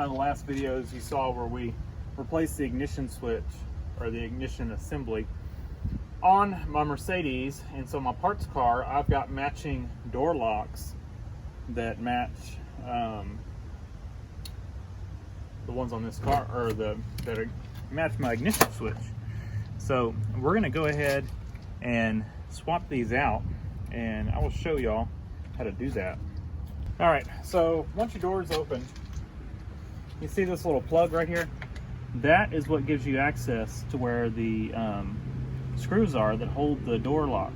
one of the last videos you saw where we replaced the ignition switch or the ignition assembly on my Mercedes, and so my parts car, I've got matching door locks that match the ones on this car, or that match my ignition switch. So we're going to go ahead and swap these out, and I will show y'all how to do that. All right, so once your door is open, you see this little plug right here? That is what gives you access to where the screws are that hold the door lock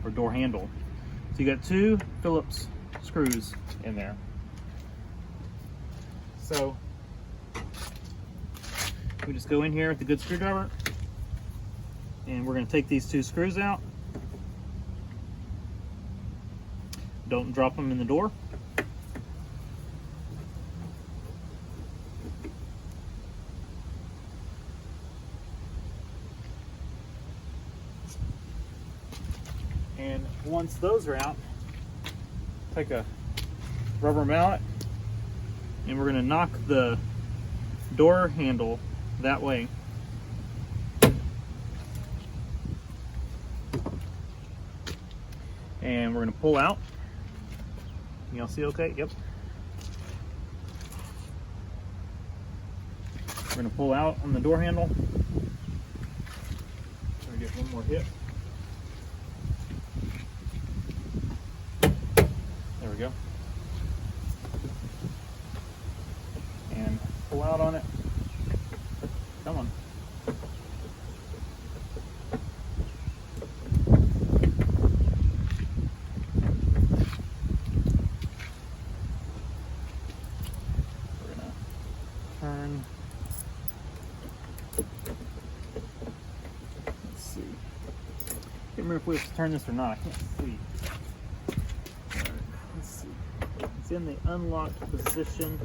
or door handle. So you got 2 Phillips screws in there. So we just go in here with the good screwdriver, and we're going to take these 2 screws out. Don't drop them in the door. And once those are out, take a rubber mallet, and we're going to knock the door handle that way. And we're going to pull out. Y'all see okay? Yep. We're going to pull out on the door handle. We're going to get one more hit. There we go. And pull out on it. Come on. We're gonna turn. Let's see. Can't remember if we have to turn this or not. I can't see. Alright, let's see. It's in the unlocked position.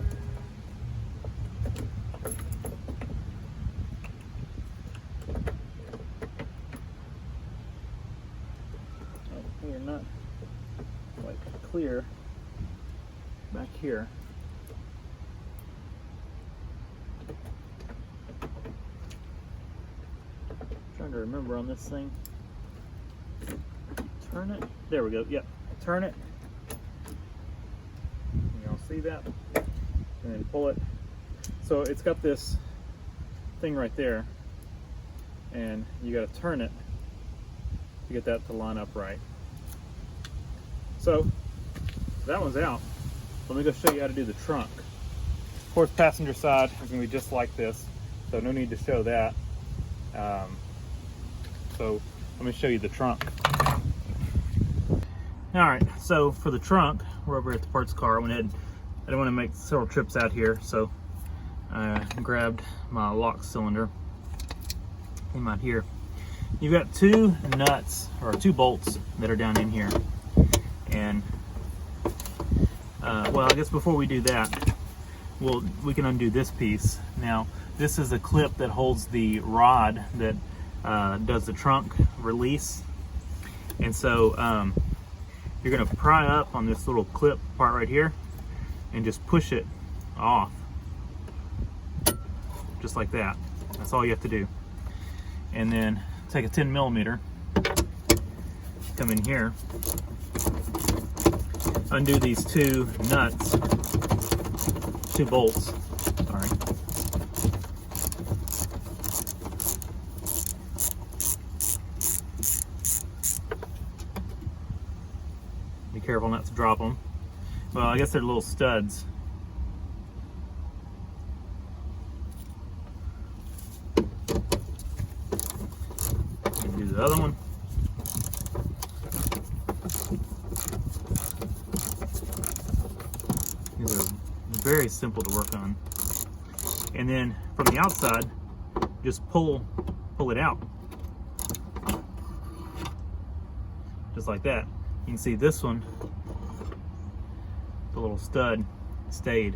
We are not quite clear back here. Trying to remember on this thing. Turn it. There we go. Yep. Turn it. Y'all see that? And then pull it. So it's got this thing right there, and you got to turn it to get that to line up right. So that one's out. Let me go show you how to do the trunk. Of course, passenger side is going to be just like this, so no need to show that. So let me show you the trunk. All right, so for the trunk, we're over at the parts car. I didn't want to make several trips out here, so I grabbed my lock cylinder. Came out here. You've got 2 nuts, or 2 bolts that are down in here. And well, I guess before we do that, we can undo this piece. Now, this is a clip that holds the rod that does the trunk release. And so you're going to pry up on this little clip part right here and just push it off, just like that. That's all you have to do. And then take a 10mm, come in here, undo these 2 nuts, 2 bolts, sorry. Be careful not to drop them. Well, I guess they're little studs. Do the other one. These are very simple to work on. And then from the outside, just pull it out. Just like that. You can see this one, the little stud stayed.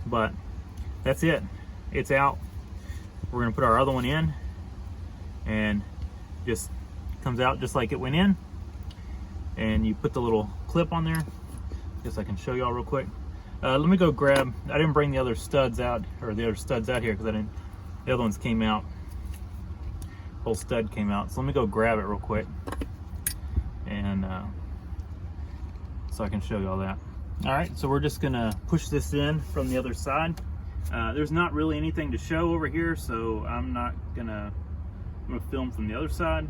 But that's it. It's out. We're gonna put our other one in, and just comes out just like it went in. and you put the little clip on there. Guess I can show y'all real quick. Let me go grab, I didn't bring the other studs out, or the other studs out here, because the other ones came out. Whole stud came out. So let me go grab it real quick, and so I can show y'all that. All right, so we're just gonna push this in from the other side. There's not really anything to show over here, so I'm gonna film from the other side.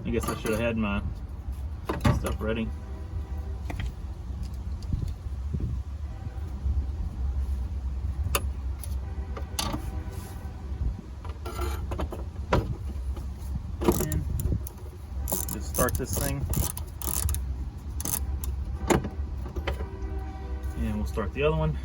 I guess I should have had my stuff ready. And just start this thing. And we'll start the other one.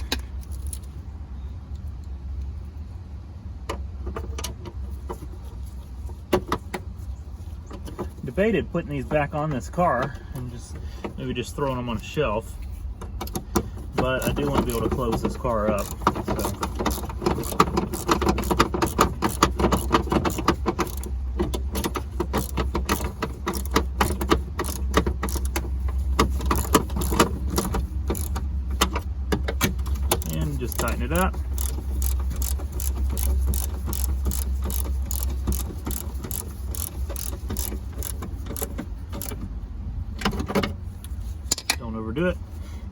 Debated putting these back on this car and maybe just throwing them on a shelf, but I do want to be able to close this car up. And just tighten it up. Overdo it.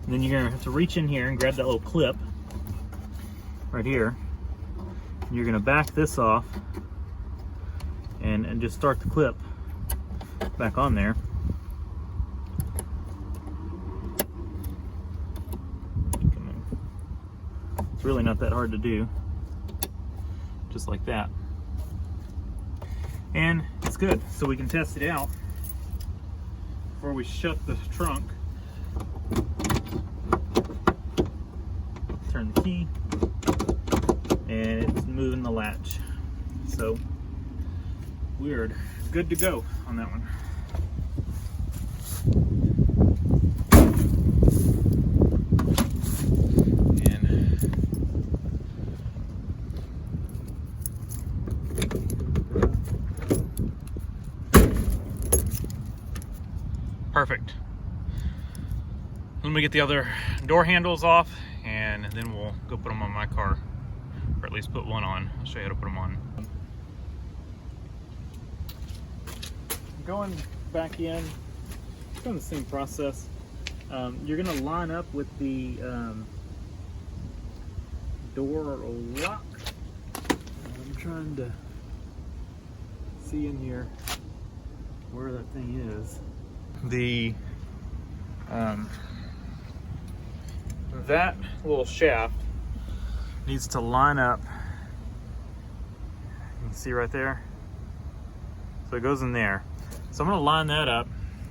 And then you're gonna have to reach in here and grab that little clip right here. And you're gonna back this off and just start the clip back on there. It's really not that hard to do. Just like that. And it's good. So we can test it out before we shut the trunk. Turn the key, and it's moving the latch. So we're good to go on that one. Perfect. Let me get the other door handles off, and then we'll go put them on my car, or at least put one on. I'll show you how to put them on. Going back in, doing the same process. You're gonna line up with the door lock. I'm trying to see in here where that thing is. That little shaft needs to line up. You can see right there. So it goes in there. So I'm gonna line that up,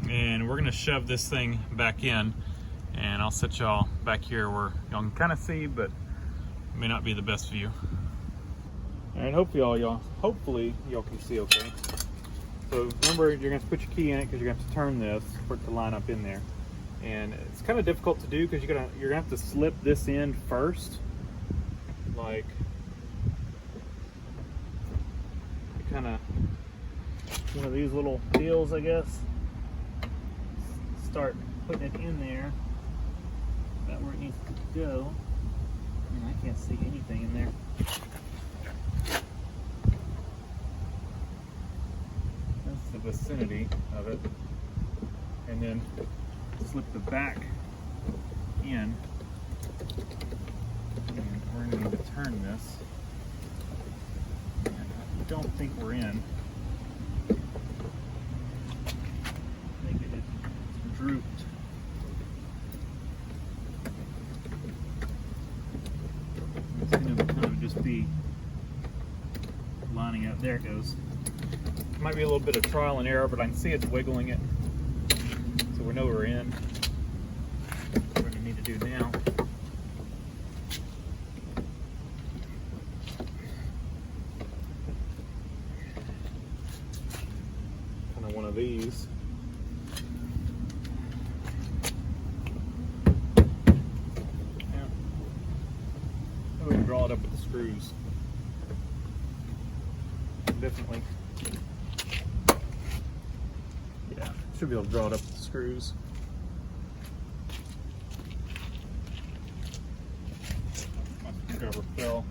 and we're gonna shove this thing back in, and I'll set y'all back here where y'all can kind of see, but it may not be the best view. All right, hopefully y'all can see okay. So remember, you're gonna have to put your key in it because you're gonna have to turn this for it to line up in there. And it's kind of difficult to do because you're gonna have to slip this in first, like kind of one of these little deals, I guess. Start putting it in there, about where it needs to go. And I can't see anything in there. That's the vicinity of it, and then slip the back in, and we're going to need to turn this. And I don't think we're in. I think it drooped. It's going to kind of just be lining up. There it goes. Might be a little bit of trial and error, but I can see it's wiggling it. So we know we're in. What we're going to need to do now . Kind of one of these. screws. Definitely. Yeah, should be able to draw it up with the screws. My screwdriver fell.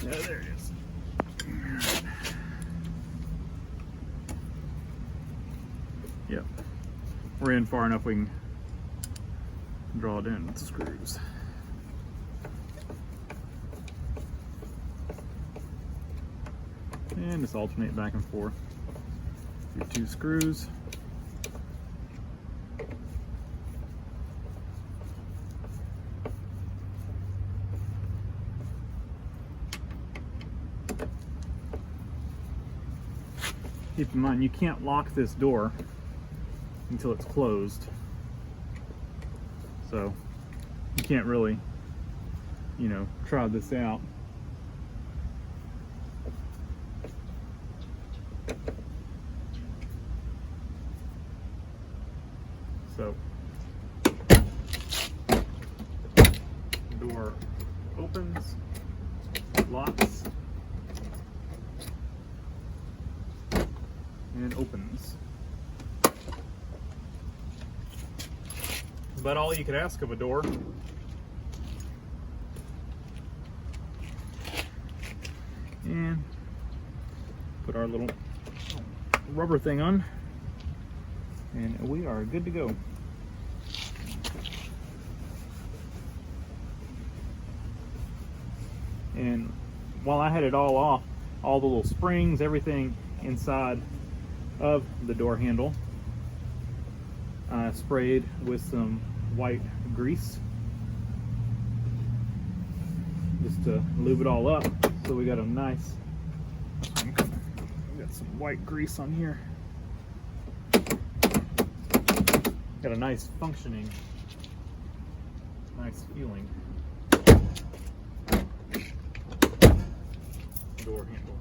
Yeah, there it is. Yep. We're in far enough we can draw it in with the screws. And just alternate back and forth. Your 2 screws. Keep in mind, you can't lock this door until it's closed. So you can't really, you know, try this out. So, door opens, locks, and opens. About all you could ask of a door. And put our little rubber thing on, and we are good to go. And while I had it all off, all the little springs, everything inside of the door handle, I sprayed with some white grease just to lube it all up. So we got a nice, we got some white grease on here. Got a nice functioning, nice feeling door handle.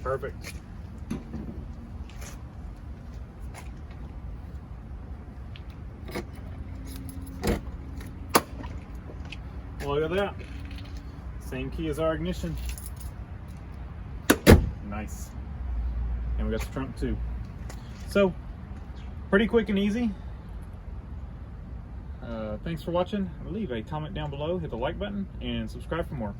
Perfect. Look at that. Same key as our ignition. Nice. And we got the trunk too. So, pretty quick and easy. Thanks for watching. Leave a comment down below, hit the like button, and subscribe for more.